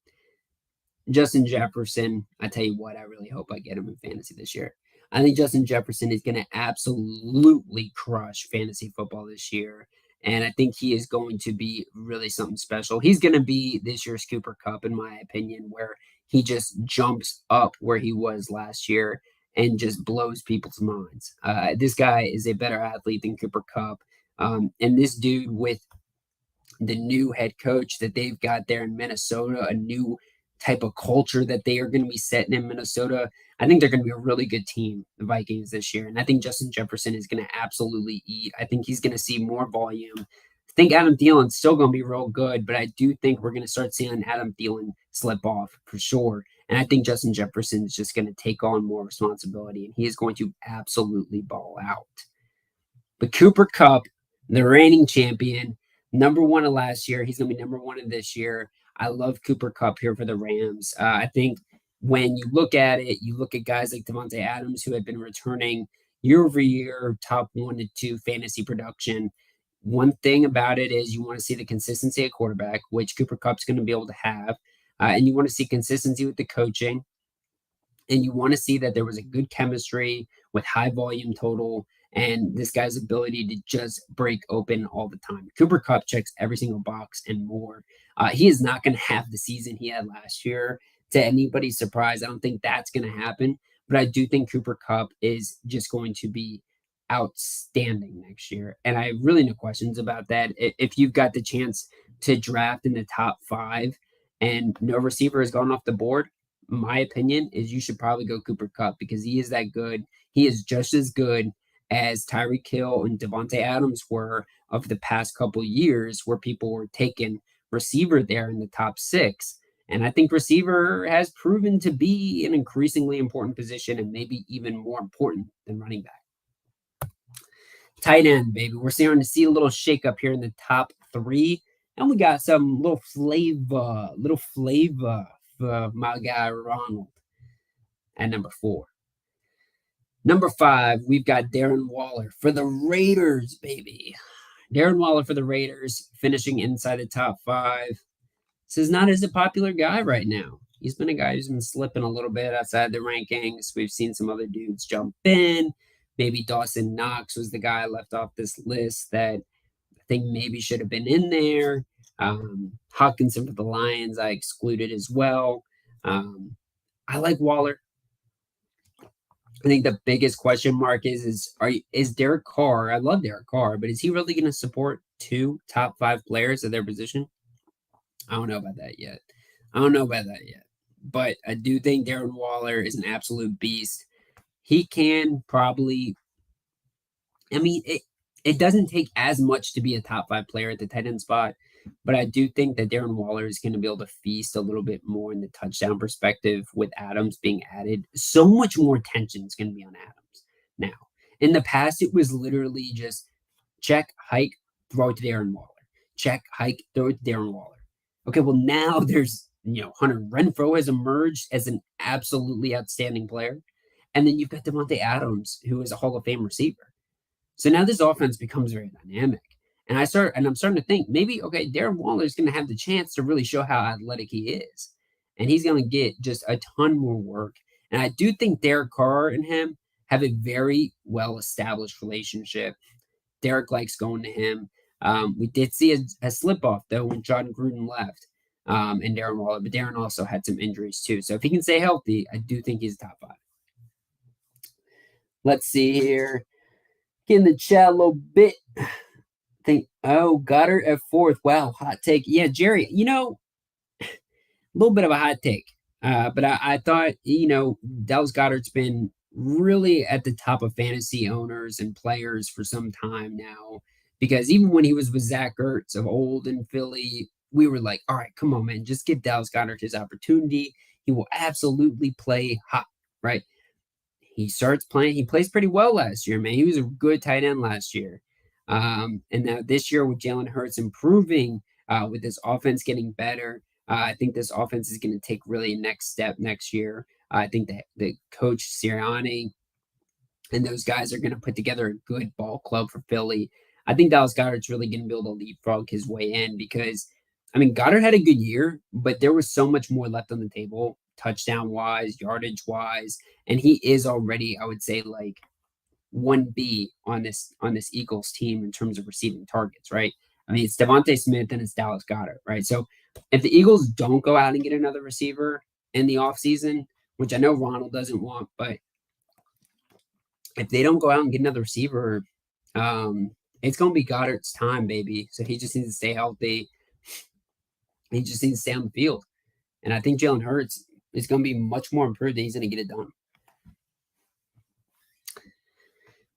Justin Jefferson, I tell you what, I really hope I get him in fantasy this year. I think Justin Jefferson is going to absolutely crush fantasy football this year. And I think he is going to be really something special. He's going to be this year's Cooper Kupp, in my opinion, where he just jumps up where he was last year and just blows people's minds. This guy is a better athlete than Cooper Kupp. And this dude, with the new head coach that they've got there in Minnesota, a new type of culture that they are going to be setting in Minnesota, I think they're going to be a really good team, the Vikings, this year. And I think Justin Jefferson is going to absolutely eat. I think he's going to see more volume. I think Adam Thielen's still going to be real good, but I do think we're going to start seeing Adam Thielen slip off for sure. And I think Justin Jefferson is just going to take on more responsibility, and he is going to absolutely ball out. But Cooper Kupp, the reigning champion, number 1 of last year, he's going to be number 1 of this year. I love Cooper Kupp here for the Rams. I think when you look at it, you look at guys like Devontae Adams, who had been returning year over year, top 1 to 2 fantasy production. One thing about it is you want to see the consistency at quarterback, which Cooper Kupp's going to be able to have. And you want to see consistency with the coaching. And you want to see that there was a good chemistry with high volume total and this guy's ability to just break open all the time. Cooper Kupp checks every single box and more. He is not going to have the season he had last year. To anybody's surprise, I don't think that's going to happen. But I do think Cooper Kupp is just going to be outstanding next year. And I have really no questions about that. If you've got the chance to draft in the top 5 and no receiver has gone off the board, my opinion is you should probably go Cooper Kupp because he is that good. He is just as good as Tyreek Hill and Devontae Adams were of the past couple years, where people were taking receiver there in the top 6. And I think receiver has proven to be an increasingly important position and maybe even more important than running back. Tight end, baby. We're starting to see a little shakeup here in the top 3. And we got some little flavor for my guy Ronald at number 4. Number 5, we've got Darren Waller for the Raiders, baby. Darren Waller for the Raiders, finishing inside the top 5. This is not as a popular guy right now. He's been a guy who's been slipping a little bit outside the rankings. We've seen some other dudes jump in. Maybe Dawson Knox was the guy left off this list that I think maybe should have been in there. Hawkinson for the Lions, I excluded as well. I like Waller. I think the biggest question mark is Derek Carr? I love Derek Carr, but is he really going to support 2 top 5 players at their position? I don't know about that yet. But I do think Darren Waller is an absolute beast. He can probably, it doesn't take as much to be a top 5 player at the tight end spot, but I do think that Darren Waller is going to be able to feast a little bit more in the touchdown perspective with Adams being added. So much more attention is going to be on Adams now. In the past, it was literally just check, hike, throw it to Darren Waller. Check, hike, throw it to Darren Waller. Okay, well, now there's, Hunter Renfrow has emerged as an absolutely outstanding player. And then you've got Devontae Adams, who is a Hall of Fame receiver. So now this offense becomes very dynamic. And I'm starting to think maybe, okay, Darren Waller is going to have the chance to really show how athletic he is. And he's going to get just a ton more work. And I do think Derek Carr and him have a very well-established relationship. Derek likes going to him. We did see a slip-off, though, when John Gruden left and Darren Waller. But Darren also had some injuries, too. So if he can stay healthy, I do think he's top 5. Let's see here. Get in the chat a little bit. Think, oh, Goddard at fourth. Wow, hot take. Yeah, Jerry, a little bit of a hot take. But I thought, Dallas Goddard's been really at the top of fantasy owners and players for some time now. Because even when he was with Zach Ertz of old in Philly, we were like, all right, come on, man, just give Dallas Goddard his opportunity. He will absolutely play hot, right? He starts playing. He plays pretty well last year, man. He was a good tight end last year. And now this year with Jalen Hurts improving, with this offense getting better, I think this offense is going to take really a next step next year. I think that the coach Sirianni and those guys are going to put together a good ball club for Philly. I think Dallas Goddard's really going to be able to leapfrog his way in because, I mean, Goddard had a good year, but there was so much more left on the table, touchdown wise, yardage wise, and he is already, I would say, like 1B on this Eagles team in terms of receiving targets, right? I mean, it's Devontae Smith and it's Dallas Goddard, right? So if the Eagles don't go out and get another receiver in the offseason, which I know Ronald doesn't want, but if they don't go out and get another receiver, it's going to be Goddard's time, baby. So he just needs to stay healthy. He just needs to stay on the field. And I think Jalen Hurts is going to be much more improved and he's going to get it done.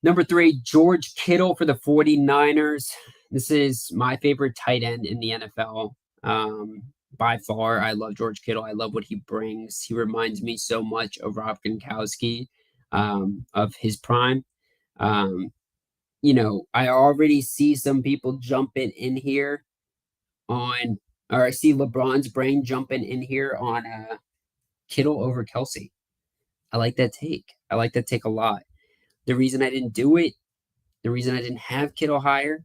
Number 3, George Kittle for the 49ers. This is my favorite tight end in the NFL. By far, I love George Kittle. I love what he brings. He reminds me so much of Rob Gronkowski, of his prime. I already see some people jumping in here or I see LeBron's brain jumping in here on Kittle over Kelsey. I like that take. I like that take a lot. The reason I didn't do it, the reason I didn't have Kittle higher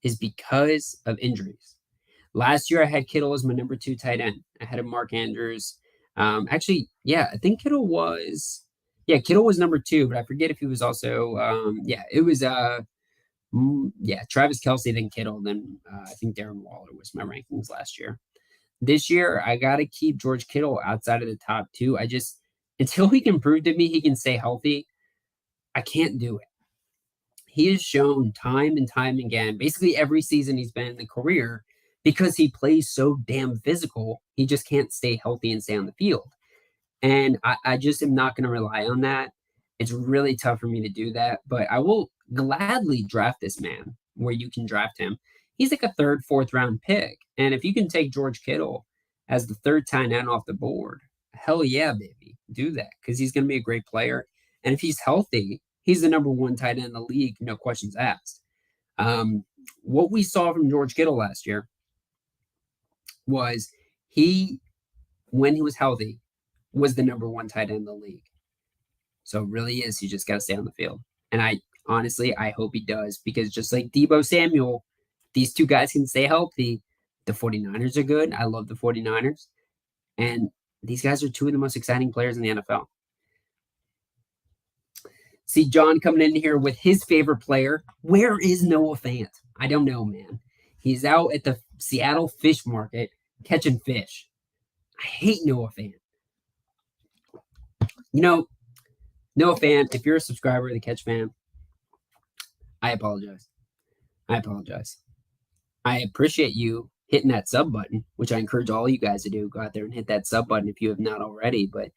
is because of injuries. Last year, I had Kittle as my number 2 tight end. I had a Mark Andrews. Actually, yeah, I think Kittle was number 2, but I forget if he was also, it was, Travis Kelsey, then Kittle, then I think Darren Waller was my rankings last year. This year, I got to keep George Kittle outside of the top 2. Until he can prove to me he can stay healthy, I can't do it. He has shown time and time again, basically every season he's been in the career, because he plays so damn physical, he just can't stay healthy and stay on the field. And I just am not going to rely on that. It's really tough for me to do that, but I will gladly draft this man where you can draft him. He's like a 3rd, 4th round pick. And if you can take George Kittle as the 3rd tight end off the board, hell yeah, baby, do that because he's going to be a great player. And if he's healthy, he's the number 1 tight end in the league, no questions asked. What we saw from George Kittle last year was when he was healthy, was the number 1 tight end in the league. So it really is. You just got to stay on the field. And I hope he does because just like Deebo Samuel, these 2 guys can stay healthy. The 49ers are good. I love the 49ers. And these guys are 2 of the most exciting players in the NFL. See John coming in here with his favorite player. Where is Noah Fant? I don't know, man. He's out at the Seattle fish market catching fish. I hate Noah Fant. Noah Fant, if you're a subscriber of the Catch Fan, I apologize. I appreciate you hitting that sub button, which I encourage all you guys to do. Go out there and hit that sub button if you have not already. But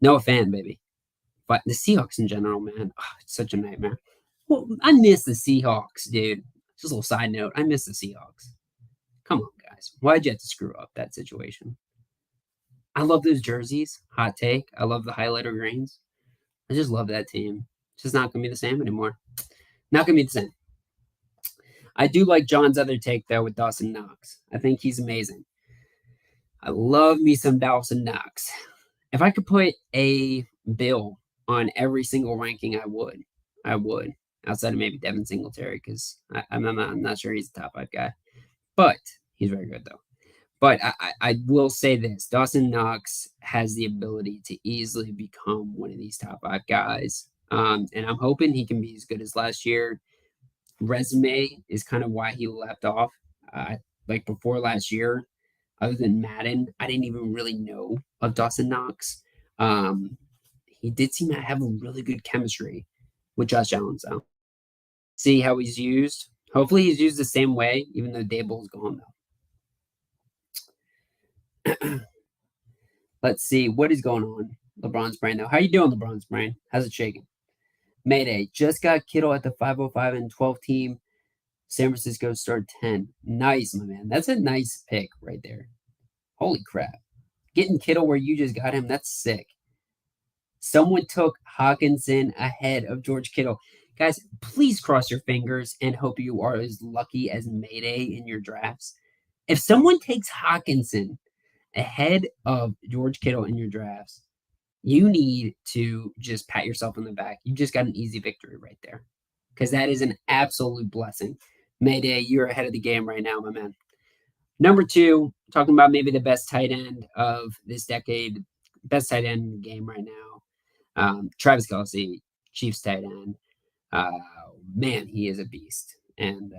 Noah Fant, baby. But the Seahawks in general, man, it's such a nightmare. Well, I miss the Seahawks, dude. Just a little side note. I miss the Seahawks. Come on, guys. Why'd you have to screw up that situation? I love those jerseys. Hot take. I love the highlighter greens. I just love that team. It's just not going to be the same anymore. Not going to be the same. I do like John's other take, though, with Dawson Knox. I think he's amazing. I love me some Dawson Knox. If I could put a bill on every single ranking, I would. Outside of maybe Devin Singletary, because I'm not sure he's a top 5 guy. But he's very good, though. But I will say this. Dawson Knox has the ability to easily become one of these top 5 guys. And I'm hoping he can be as good as last year. Resume is kind of why he left off. Like before last year, other than Madden, I didn't even really know of Dawson Knox. He did seem to have a really good chemistry with Josh Allen, though. See how he's used. Hopefully he's used the same way, even though Daboll's gone though. Let's see what is going on. LeBron's brain though. How you doing, LeBron's brain? How's it shaking? Mayday. Just got Kittle at the 505 and 12 team. San Francisco start 10. Nice, my man. That's a nice pick right there. Holy crap. Getting Kittle where you just got him, that's sick. Someone took Hawkinson ahead of George Kittle. Guys, please cross your fingers and hope you are as lucky as Mayday in your drafts. If someone takes Hawkinson ahead of George Kittle in your drafts, you need to just pat yourself on the back. You just got an easy victory right there because that is an absolute blessing. Mayday, you're ahead of the game right now, my man. Number two, talking about maybe the best tight end of this decade, best tight end in the game right now. Travis Kelce, Chiefs tight end. Man, he is a beast. And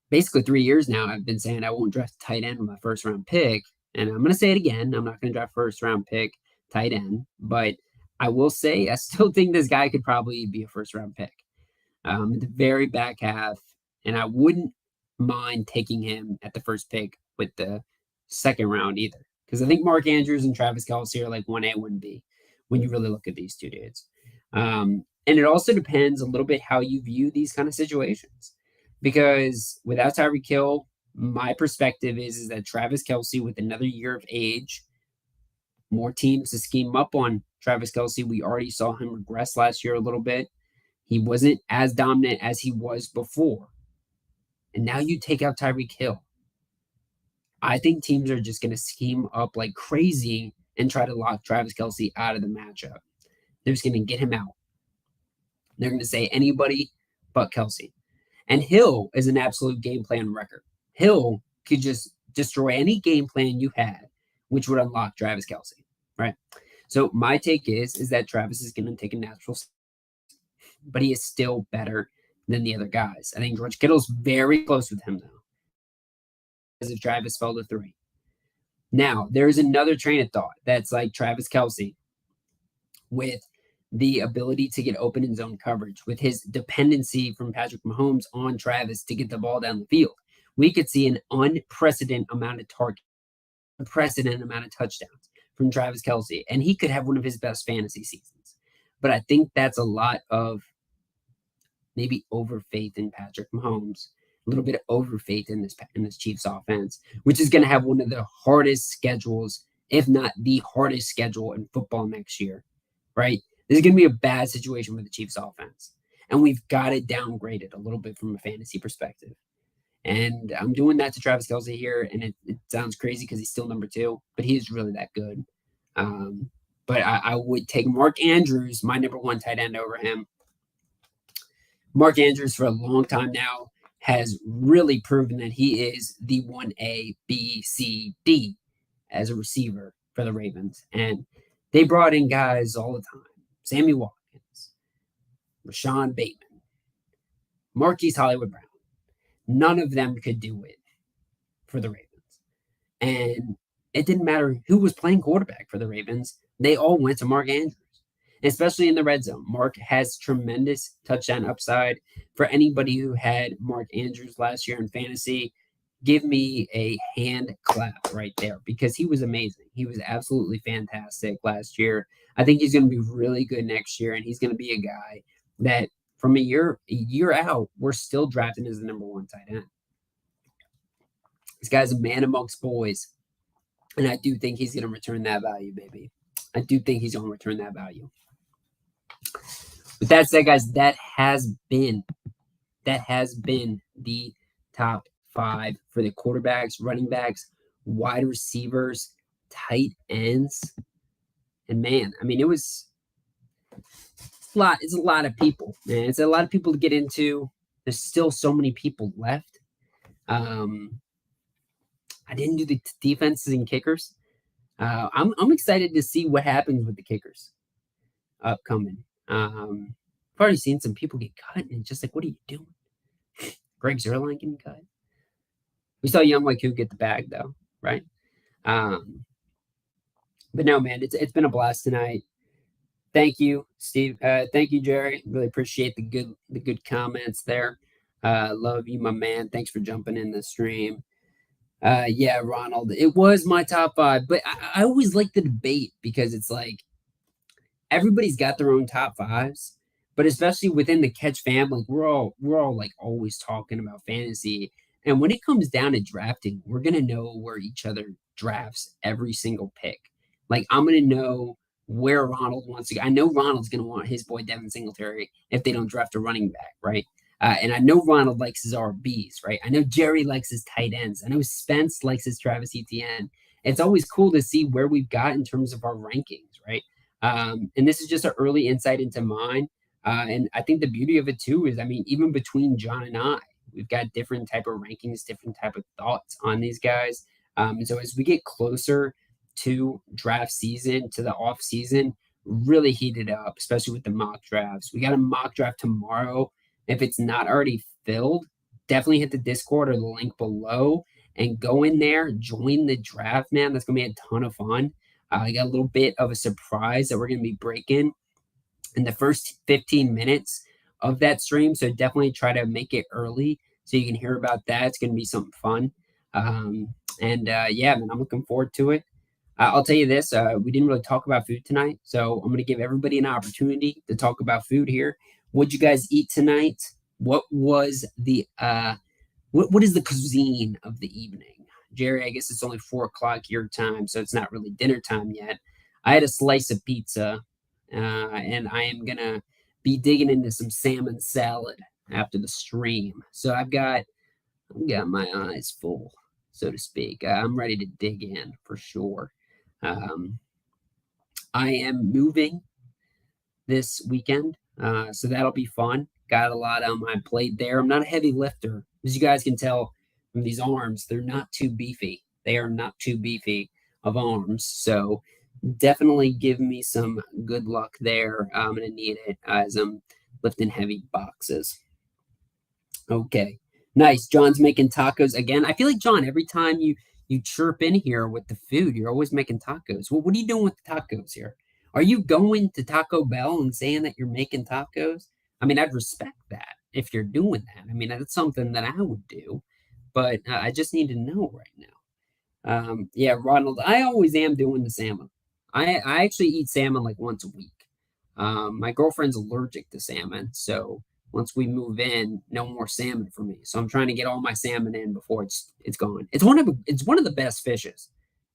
basically 3 years now, I've been saying I won't draft tight end with my first round pick. And I'm going to say it again. I'm not going to draft first round pick tight end, but I will say I still think this guy could probably be a first round pick. At the very back half, and I wouldn't mind taking him at the first pick with the second round either. Because I think Mark Andrews and Travis Kelce are like 1A, 1B when you really look at these two dudes. And it also depends a little bit how you view these kind of situations. Because without Tyreek Hill, my perspective is that Travis Kelce, with another year of age, more teams to scheme up on Travis Kelce. We already saw him regress last year a little bit. He wasn't as dominant as he was before. And now you take out Tyreek Hill. I think teams are just going to scheme up like crazy and try to lock Travis Kelce out of the matchup. They're just going to get him out. They're going to say anybody but Kelce. And Hill is an absolute game plan record. Hill could just destroy any game plan you had, which would unlock Travis Kelce, right? So my take is that Travis is going to take a natural, but he is still better than the other guys. I think George Kittle's very close with him, though, as if Travis fell to 3. Now, there's another train of thought that's like Travis Kelce with the ability to get open in zone coverage, with his dependency from Patrick Mahomes on Travis to get the ball down the field. We could see an unprecedented amount of targets, unprecedented amount of touchdowns from Travis Kelce, and he could have one of his best fantasy seasons. But I think that's a lot of maybe over faith in Patrick Mahomes, a little bit of over faith in this Chiefs offense, which is going to have one of the hardest schedules, if not the hardest schedule in football next year, right? This is going to be a bad situation with the Chiefs offense. And we've got it downgraded a little bit from a fantasy perspective. And I'm doing that to Travis Kelce here. And it sounds crazy because he's still number 2, but he is really that good. But I would take Mark Andrews, my number 1 tight end, over him. Mark Andrews, for a long time now, has really proven that he is the 1A, B, C, D as a receiver for the Ravens. And they brought in guys all the time. Sammy Watkins, Rashawn Bateman, Marquise Hollywood Brown. None of them could do it for the Ravens. And it didn't matter who was playing quarterback for the Ravens. They all went to Mark Andrews, especially in the red zone. Mark has tremendous touchdown upside. For anybody who had Mark Andrews last year in fantasy, give me a hand clap right there because he was amazing. He was absolutely fantastic last year. I think he's going to be really good next year, and he's going to be a guy that from a year out, we're still drafting as the number 1 tight end. This guy's a man amongst boys, and I do think he's going to return that value, baby. I do think he's going to return that value. With that said, guys, that has been the top 5 for the quarterbacks, running backs, wide receivers, tight ends. And man, I mean, it's a lot of people, man. It's a lot of people to get into. There's still so many people left. I didn't do the defenses and kickers. I'm excited to see what happens with the kickers upcoming. I've already seen some people get cut, and it's just like, what are you doing? Greg Zuerlein getting cut. We saw Young Waiku get the bag, though, right? But no, man, it's been a blast tonight. Thank you, Steve. Thank you, Jerry. Really appreciate the good comments there. Love you, my man. Thanks for jumping in the stream. Yeah, Ronald, it was my top five, but I always like the debate because it's like everybody's got their own top fives, but especially within the catch family, we're all like always talking about fantasy. And when it comes down to drafting, we're gonna know where each other drafts every single pick. Like I'm gonna know where Ronald wants to go. I know Ronald's gonna want his boy Devin Singletary if they don't draft a running back, right? And I know Ronald likes his RBs, right? I know Jerry likes his tight ends. I know Spence likes his Travis Etienne. It's always cool to see where we've got in terms of our rankings, right? And this is just an early insight into mine. And I think the beauty of it too is, I mean, even between John and I, we've got different type of rankings, different type of thoughts on these guys. And so as we get closer to draft season, to the off season, really heat it up, especially with the mock drafts. We got a mock draft tomorrow. If it's not already filled, definitely hit the Discord or the link below and go in there, join the draft, man. That's gonna be a ton of fun. I got a little bit of a surprise that we're going to be breaking in the first 15 minutes of that stream. So definitely try to make it early so you can hear about that. It's going to be something fun. Yeah, man, I'm looking forward to it. I'll tell you this, we didn't really talk about food tonight. So I'm going to give everybody an opportunity to talk about food here. What'd you guys eat tonight? What was what is the cuisine of the evening? Jerry, I guess it's only 4 o'clock your time, so it's not really dinner time yet. I had a slice of pizza, and I am gonna be digging into some salmon salad after the stream. So I've got my eyes full, so to speak. I'm ready to dig in for sure. Um, I am moving this weekend, so that'll be fun. Got a lot on my plate there. I'm not a heavy lifter, as you guys can tell from these arms. They're not too beefy. They are not too beefy of arms. So definitely give me some good luck there. I'm gonna need it as I'm lifting heavy boxes. Okay, nice. John's making tacos again. I feel like John, every time you chirp in here with the food, you're always making tacos. Well, what are you doing with the tacos here? Are you going to Taco Bell and saying that you're making tacos? I mean, I'd respect that if you're doing that. I mean, that's something that I would do, but I just need to know right now. Yeah, Ronald, I always am doing the salmon. I actually eat salmon like once a week. My girlfriend's allergic to salmon, so once we move in, no more salmon for me. So I'm trying to get all my salmon in before it's gone. It's one of the best fishes.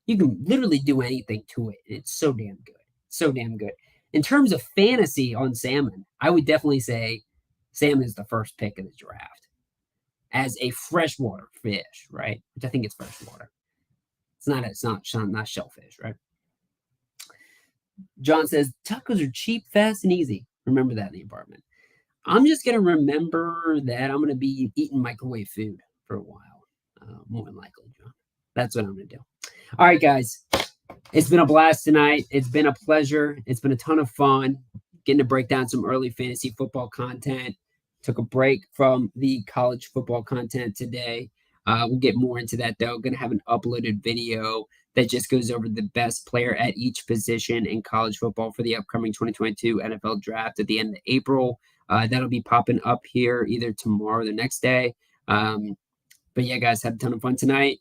You can literally do anything to it. It's so damn good. So damn good. In terms of fantasy on salmon, I would definitely say salmon is the first pick of the draft as a freshwater fish, right? Which I think it's freshwater. It's not shellfish, right? John says tacos are cheap, fast, and easy. Remember that in the apartment. I'm just gonna remember that I'm gonna be eating microwave food for a while, more than likely, John. That's what I'm gonna do. All right, guys. It's been a blast tonight. It's been a pleasure. It's been a ton of fun getting to break down some early fantasy football content. Took a break from the college football content today. We'll get more into that though. Going to have an uploaded video that just goes over the best player at each position in college football for the upcoming 2022 NFL draft at the end of April. That'll be popping up here either tomorrow or the next day. But yeah, guys, had a ton of fun tonight.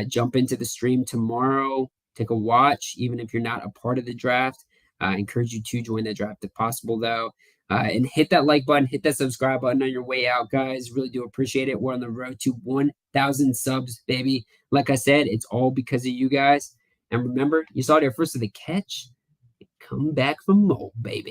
Jump into the stream tomorrow. Take a watch, even if you're not a part of the draft. I encourage you to join the draft if possible, though. And hit that like button, hit that subscribe button on your way out, guys. Really do appreciate it. We're on the road to 1,000 subs, baby. Like I said, it's all because of you guys. And remember, you saw it here first of the catch. Come back for more, baby.